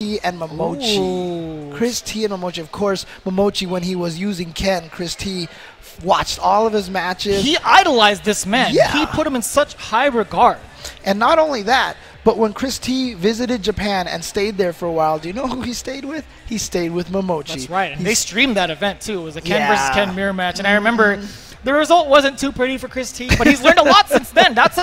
T and Momochi. Ooh. Chris T and Momochi. Of course, Momochi, when he was using Ken, Chris T watched all of his matches. He idolized this man. Yeah. He put him in such high regard. And not only that, but when Chris T visited Japan and stayed there for a while, do you know who he stayed with? He stayed with Momochi. That's right. And they streamed that event, too. It was a Ken Yeah. versus Ken mirror match. And I remember the result wasn't too pretty for Chris T, but he's learned a lot since then. That's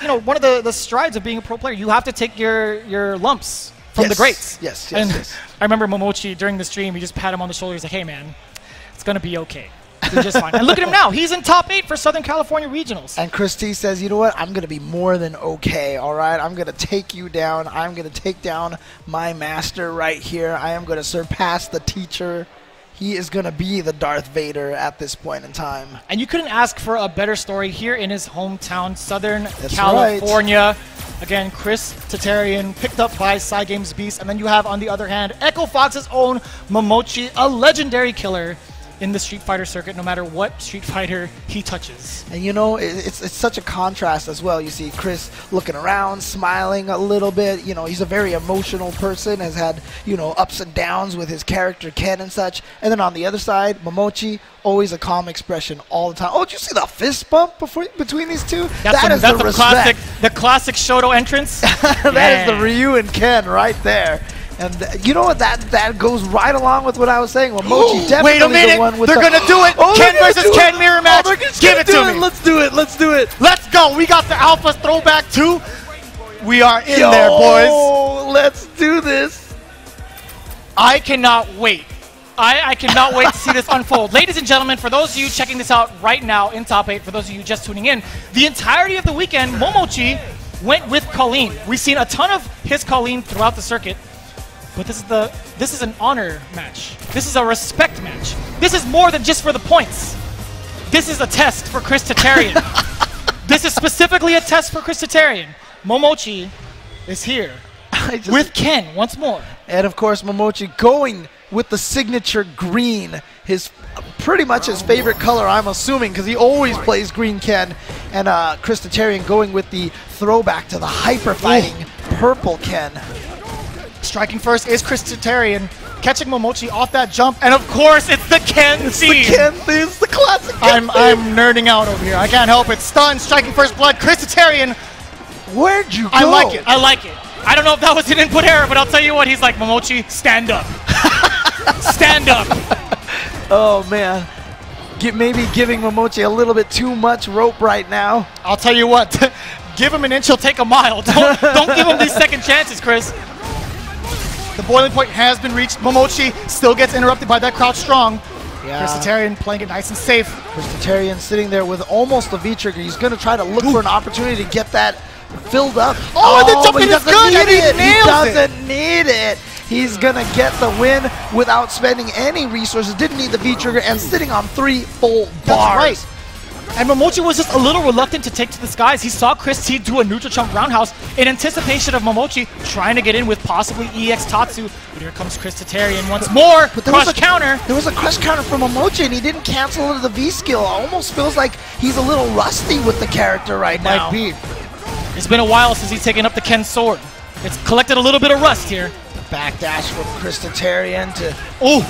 one of the strides of being a pro player. You have to take your lumps from the greats. Yes. I remember Momochi during the stream, he just pat him on the shoulder. He's like, hey, man, it's going to be okay. You're just fine. And look at him now. He's in top 8 for Southern California Regionals. And Chris T says, you know what? I'm going to be more than okay, all right? I'm going to take you down. I'm going to take down my master right here. I am going to surpass the teacher. He is going to be the Darth Vader at this point in time. And you couldn't ask for a better story here in his hometown, Southern That's California. Right. Again, Chris Tatarian picked up by Cygames Beast. And then you have, on the other hand, Echo Fox's own Momochi, a legendary killer in the Street Fighter circuit, no matter what Street Fighter he touches. And you know, it's such a contrast as well. You see Chris looking around, smiling a little bit. You know, he's a very emotional person, has had, you know, ups and downs with his character Ken and such. And then on the other side, Momochi, always a calm expression all the time. Oh, did you see the fist bump between these two? That's the classic Shoto entrance. That is the Ryu and Ken right there. And you know what? That goes right along with what I was saying. Momochi definitely wait a minute. The one with they're going to do it. Ken versus Ken mirror match. Give it to me. Let's do it. Let's do it. Let's go. We got the Alpha throwback too. We are in there, boys. Let's do this. I cannot wait. I cannot wait to see this unfold. Ladies and gentlemen, for those of you checking this out right now in Top 8, for those of you just tuning in, the entirety of the weekend, Momochi went with Colleen. We've seen a ton of his Colleen throughout the circuit. But this is an honor match. This is a respect match. This is more than just for the points. This is a test for Chris Tatarian. This is specifically a test for Chris Tatarian. Momochi is here with Ken once more. And of course, Momochi going with the signature green, pretty much his favorite color, I'm assuming, because he always plays green Ken. And Chris Tatarian going with the throwback to the hyper fighting purple Ken. Striking first is Chris Tatarian, catching Momochi off that jump, and of course it's the Ken theme. It's the Ken theme. It's the classic Ken theme. I'm nerding out over here. I can't help it. Stun, striking first blood. Chris Tatarian. Where'd you go? I like it. I like it. I don't know if that was an input error, but I'll tell you what. He's like, Momochi, stand up. Stand up. Oh man, maybe giving Momochi a little bit too much rope right now. I'll tell you what. Give him an inch, he'll take a mile. Don't give him these second chances, Chris. The boiling point has been reached. Momochi still gets interrupted by that crouch strong. Yeah. Chris Tatarian playing it nice and safe. Chris Tatarian sitting there with almost a V-trigger. He's going to try to look for an opportunity to get that filled up. Oh, the jumping is good. He doesn't need it. He's going to get the win without spending any resources. Didn't need the V-trigger and sitting on 3 full bars. That's right. And Momochi was just a little reluctant to take to the skies. He saw Chris T do a neutral jump roundhouse in anticipation of Momochi trying to get in with possibly EX Tatsu. But here comes Chris Tatarian once more. But there was a counter. There was a crush counter from Momochi, and he didn't cancel the V skill. Almost feels like he's a little rusty with the character right now. Might be. It's been a while since he's taken up the Ken sword. It's collected a little bit of rust here. Backdash from Chris Tatarian to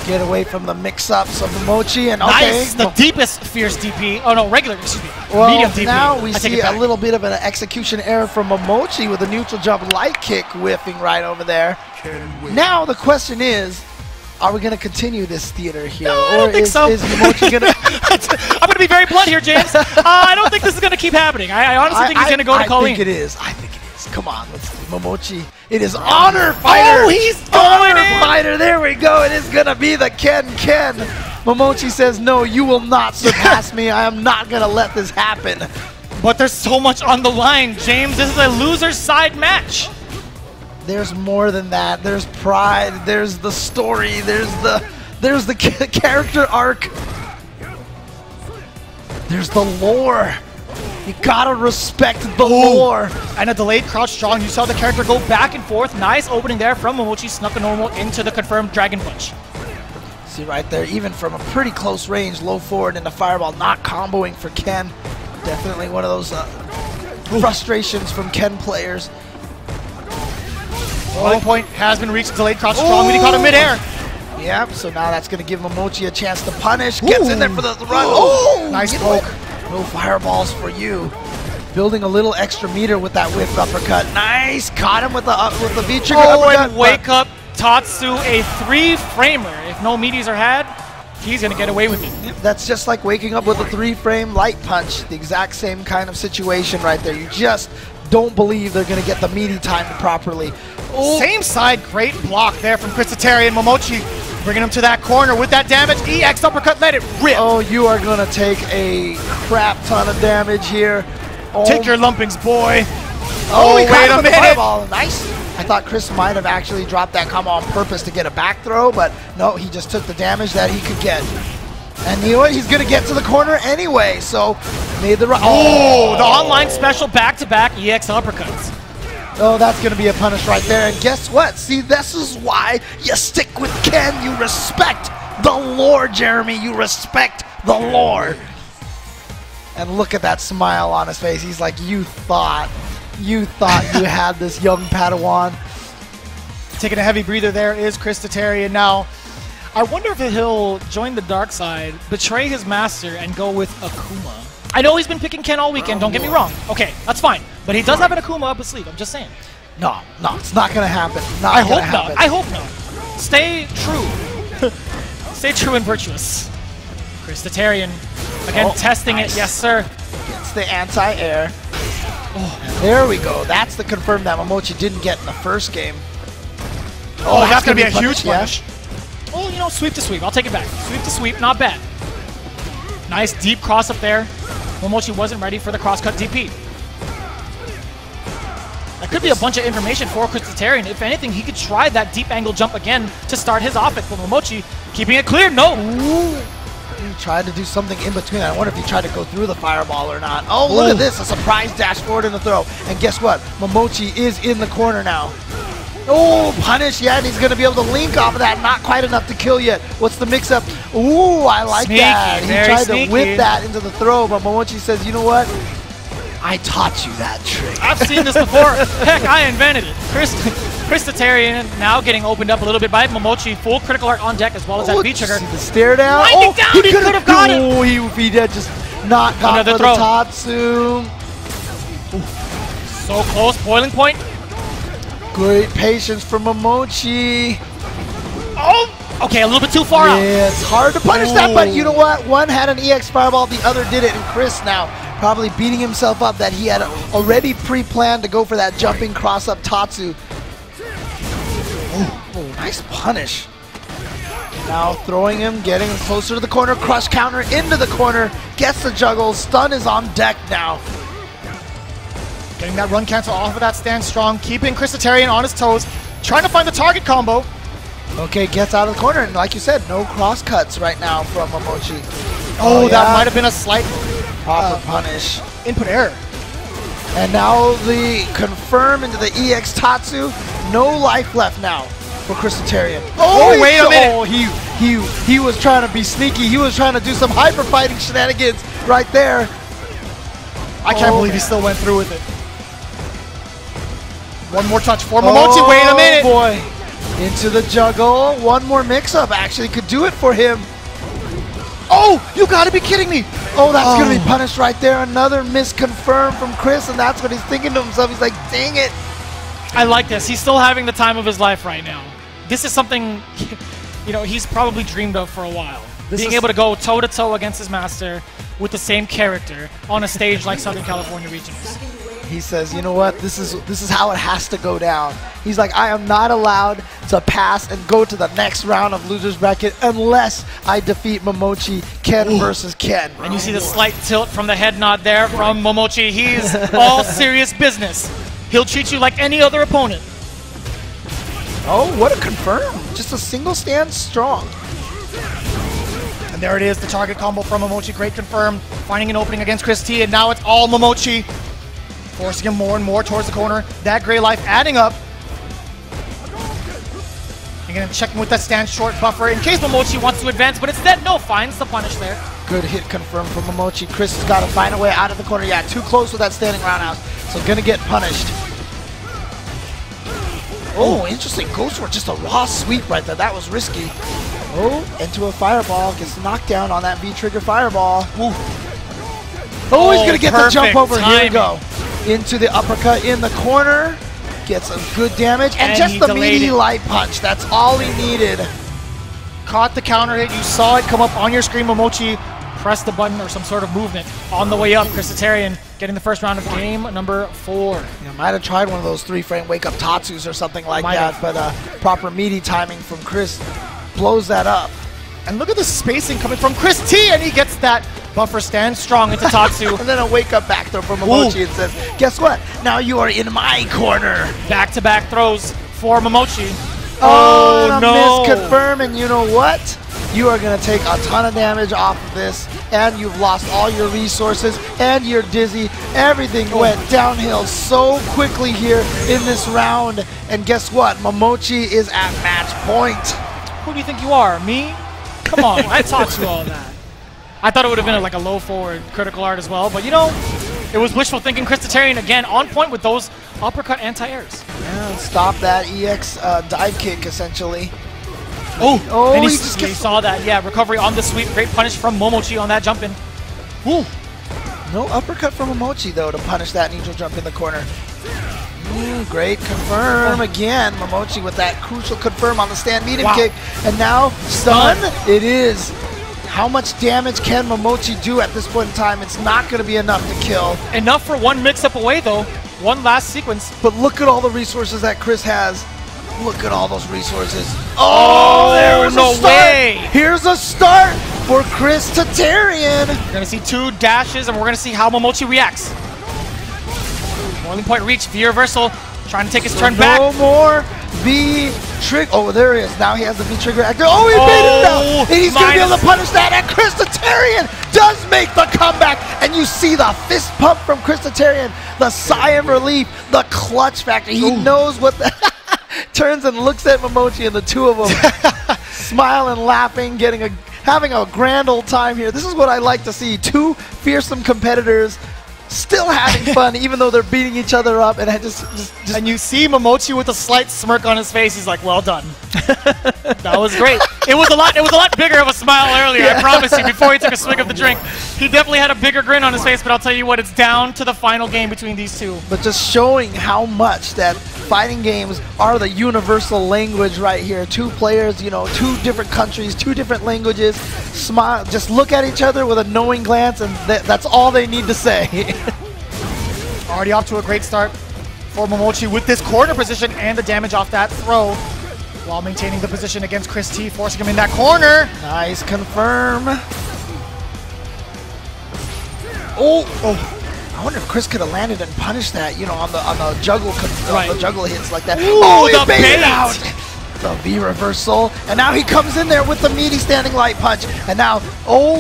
get away from the mix-ups of Momochi. And nice, the deepest fierce DP. Oh no, regular, excuse me. Well, medium DP. Now we see a little bit of an execution error from Momochi with a neutral jump light kick whiffing right over there. Now the question is, are we going to continue this theater here? No, I don't think so. Is Momochi going to... I'm going to be very blunt here, James. I don't think this is going to keep happening. I honestly think he's going to go to Colleen. I think it is. I think it is. Come on, let's see. Momochi. It is Honor Fighter. Oh, he's going in. Fighter. There we go. It is going to be the Ken. Momochi says, no, you will not surpass me. I am not going to let this happen. But there's so much on the line, James. This is a loser's side match. There's more than that. There's pride. There's the story. There's the character arc. There's the lore. You gotta respect the lore. And a delayed crouch strong. You saw the character go back and forth. Nice opening there from Momochi. Snuck a normal into the confirmed Dragon Punch. See right there, even from a pretty close range, low forward into Fireball, not comboing for Ken. Definitely one of those frustrations from Ken players. Boiling point has been reached. Delayed crouch strong. He caught him midair. Yep, so now that's going to give Momochi a chance to punish. Gets in there for the run. Oh, nice poke. No fireballs for you. Building a little extra meter with that whiff uppercut. Nice. Caught him with the V-trigger uppercut. And wake up Tatsu, a 3-framer. If no meaties are had, he's going to get away with it. That's just like waking up with a 3-frame light punch. The exact same kind of situation right there. You just don't believe they're going to get the meaty timed properly. Ooh. Same side, great block there from Christotarian. Momochi bringing him to that corner with that damage. EX uppercut, let it rip. Oh, you are going to take a crap ton of damage here. Oh. Take your lumpings, boy. Oh, wait a minute. Nice. I thought Chris might have actually dropped that combo on purpose to get a back throw, but no, he just took the damage that he could get. And you know what? He's going to get to the corner anyway, so made the right. Oh, the online special back-to-back EX uppercuts. Oh, that's going to be a punish right there. And guess what? See, this is why you stick with Ken. You respect the lore, Jeremy. You respect the lore. And look at that smile on his face. He's like, you thought you had this young Padawan. Taking a heavy breather there is Christotarian. Now, I wonder if he'll join the dark side, betray his master, and go with Akuma. I know he's been picking Ken all weekend, don't get me wrong. Okay, that's fine. But he does have an Akuma up his sleeve, I'm just saying. No, it's not going to happen. I hope not. Stay true. Stay true and virtuous. Christotarian, again, testing it. Yes, sir. Gets the anti-air. Oh, there we go. That's the confirm that Momochi didn't get in the first game. Oh, that's going to be a huge punish. Oh, you know, sweep to sweep. I'll take it back. Sweep to sweep, not bad. Nice deep cross up there. Momochi wasn't ready for the cross-cut DP. That could be a bunch of information for Christotarian. If anything, he could try that deep angle jump again to start his offense. But Momochi keeping it clear. No. Ooh. He tried to do something in between. I wonder if he tried to go through the fireball or not. Oh, look at this. A surprise dash forward in the throw. And guess what? Momochi is in the corner now. Oh, punish. Yeah, and he's going to be able to link off of that. Not quite enough to kill yet. What's the mix-up? Ooh, I like that. He tried to whip that into the throw, but Momochi says, you know what? I taught you that trick. I've seen this before. Heck, I invented it. Christotarian now getting opened up a little bit by Momochi. Full critical art on deck as well as that V-trigger. The stare down. Winding down. He could have got it. Oh, he did just not got another for throw. The Tatsu. So close. Boiling point. Great patience from Momochi. Oh, okay, a little bit too far out. Yeah, it's hard to punish that, but you know what? One had an EX fireball, the other did it, and Chris now probably beating himself up that he had already pre-planned to go for that jumping cross-up Tatsu. Oh, nice punish. Now throwing him, getting him closer to the corner, crush counter into the corner, gets the juggle, stun is on deck now. Getting that run cancel off of that stand strong, keeping Christotarian on his toes, trying to find the target combo. Okay, gets out of the corner, and like you said, no cross cuts right now from Momochi. Oh, that might have been a slight proper punish. Input error. And now the confirm into the EX Tatsu. No life left now for Christotarian. Oh, wait a minute. Oh, he was trying to be sneaky. He was trying to do some hyper fighting shenanigans right there. I can't believe he still went through with it. One more touch for Momochi. Wait a minute. Boy. Into the juggle. One more mix-up actually could do it for him. Oh, you gotta be kidding me. Oh, that's gonna be punished right there. Another misconfirm from Chris, and that's what he's thinking to himself. He's like, dang it. I like this. He's still having the time of his life right now. This is something, you know, he's probably dreamed of for a while. Being able to go toe-to-toe against his master with the same character on a stage like Southern California Regionals. He says, you know what, this is how it has to go down. He's like, I am not allowed to pass and go to the next round of Losers Bracket unless I defeat Momochi, Ken versus Ken. And you see the slight tilt from the head nod there from Momochi. He's all serious business. He'll treat you like any other opponent. Oh, what a confirm. Just a single stand strong. And there it is, the target combo from Momochi. Great confirm. Finding an opening against Chris T, and now it's all Momochi. Forcing him more and more towards the corner. That gray life adding up. Again, checking with that stand short buffer in case Momochi wants to advance, but instead, no, finds the punish there. Good hit confirmed from Momochi. Chris has got to find a way out of the corner. Yeah, too close with that standing roundhouse, so gonna get punished. Oh, interesting. Goes for just a raw sweep right there. That was risky. Oh, into a fireball. Gets knocked down on that V-trigger fireball. Ooh. Oh, he's going to get the jump over. Timing. Here we go. Into the uppercut in the corner. Gets some good damage. And just the meaty light punch. That's all he needed. Caught the counter hit. You saw it come up on your screen. Momochi pressed the button or some sort of movement. On the way up, Christitarian getting the first round of game number 4. Yeah, might have tried one of those 3-frame wake-up Tatsus or something like that, but proper meaty timing from Chris blows that up. And look at the spacing coming from Chris T, and he gets that buffer stand strong into Tatsu. And then a wake-up back throw from Momochi and says, guess what? Now you are in my corner. Back-to-back throws for Momochi. Oh, and a miss confirm, and you know what? You are going to take a ton of damage off of this, and you've lost all your resources, and you're dizzy. Everything went downhill so quickly here in this round. And guess what? Momochi is at match point. Who do you think you are? Me? Come on, I taught you all that. I thought it would have been like a low forward critical art as well, but you know, it was wishful thinking. Christitarian again on point with those uppercut anti-airs. Yeah, stop that EX dive kick essentially. Oh, and he saw that. Yeah, recovery on the sweep. Great punish from Momochi on that jump in. Ooh. No uppercut from Momochi though to punish that neutral jump in the corner. Great confirm again. Momochi with that crucial confirm on the stand medium kick. And now stun. It is. How much damage can Momochi do at this point in time? It's not going to be enough to kill. Enough for one mix-up away though. One last sequence. But look at all the resources that Chris has. Look at all those resources. Oh, there's no way. Here's a start for Christitarian. We're going to see 2 dashes, and we're going to see how Momochi reacts. Boiling point reach, V-reversal, trying to take his turn back. No more V-trigger. Oh, there he is. Now he has the V-trigger active. Oh, he made it now. And he's going to be able to punish that. And Christitarian does make the comeback. And you see the fist pump from Christitarian, the sigh of relief, the clutch factor. He knows what the... Turns and looks at Momochi, and the two of them smiling, laughing, having a grand old time here. This is what I like to see. 2 fearsome competitors still having fun, even though they're beating each other up. And I just and you see Momochi with a slight smirk on his face. He's like, "Well done." That was great. It was a lot bigger of a smile earlier. I promise you. Before he took a swig of the drink, he definitely had a bigger grin on his face. But I'll tell you what, it's down to the final game between these two. But just showing how much that fighting games are the universal language right here. 2 players, you know, 2 different countries, 2 different languages. Smile, just look at each other with a knowing glance, and that's all they need to say. Already off to a great start for Momochi with this corner position and the damage off that throw, while maintaining the position against Chris T, forcing him in that corner. Nice confirm. Oh. I wonder if Chris could have landed and punished that, you know, on the juggle the juggle hits like that. Ooh, he made it out. The V reversal, and now he comes in there with the meaty standing light punch. And now,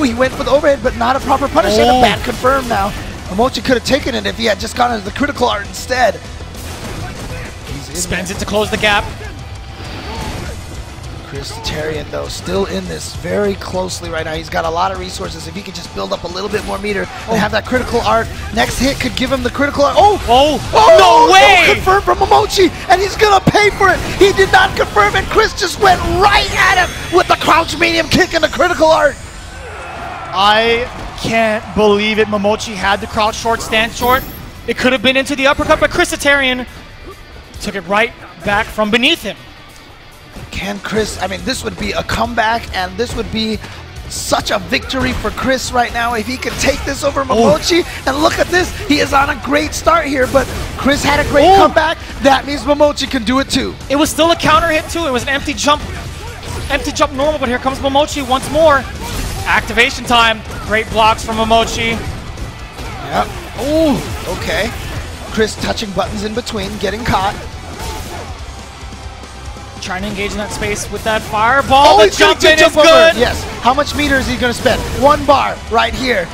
he went for the overhead, but not a proper punish. And a bad confirm now. Momochi could have taken it if he had just gone into the critical art instead. Spends it to close the gap. Christitarian, though, still in this very closely right now. He's got a lot of resources. If he could just build up a little bit more meter and have that critical art, next hit could give him the critical art. No way! No confirm from Momochi, and he's going to pay for it. He did not confirm, and Chris just went right at him with the crouch medium kick and the critical art. I can't believe it. Momochi had the crouch short, stand short. It could have been into the uppercut, but Christitarian took it right back from beneath him. Can Chris, I mean, this would be a comeback, and this would be such a victory for Chris right now if he could take this over Momochi. And look at this, he is on a great start here, but Chris had a great comeback. That means Momochi can do it too. It was still a counter hit too. It was an empty jump normal, but here comes Momochi once more. Activation time. Great blocks from Momochi. Yep. Ooh, okay. Chris touching buttons in between, getting caught. Trying to engage in that space with that fireball. Oh, the jump in is good. Yes. How much meter is he going to spend? 1 bar right here.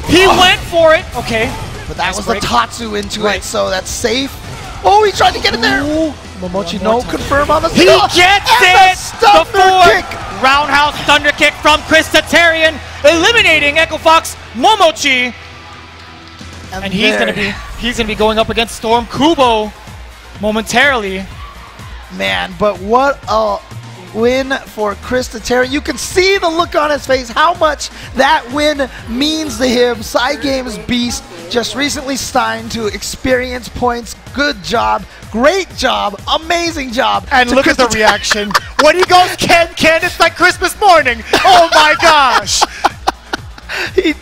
He went for it. Okay. But that was the Tatsu into it, so that's safe. Oh, he tried to get it there. Ooh. Momochi, no confirm on the He gets it. The forward roundhouse thunder kick from Christitarian, eliminating Echo Fox Momochi. And he's gonna be going up against Storm Kubo momentarily. Man, but what a win for Chris Terry. You can see the look on his face, how much that win means to him. Cygames Beast just recently signed to experience points. Good job. Great job. Amazing job. And look at the reaction. When he goes, Ken, it's like Christmas morning. Oh my gosh.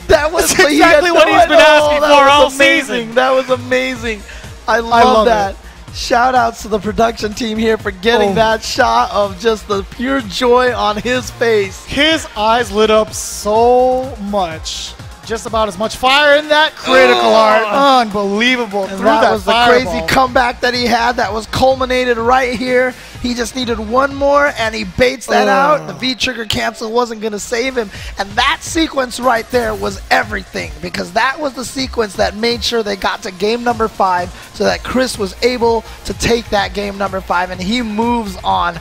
That was That's exactly what he's been asking for all season. That was amazing. I love that. Shout outs to the production team here for getting that shot of just the pure joy on his face. His eyes lit up so much. Just about as much fire in that critical art. Unbelievable. And that was the crazy comeback that he had that was culminated right here. He just needed one more, and he baits that out. The V-trigger cancel wasn't going to save him. And that sequence right there was everything, because that was the sequence that made sure they got to game number 5 so that Chris was able to take that game number 5, and he moves on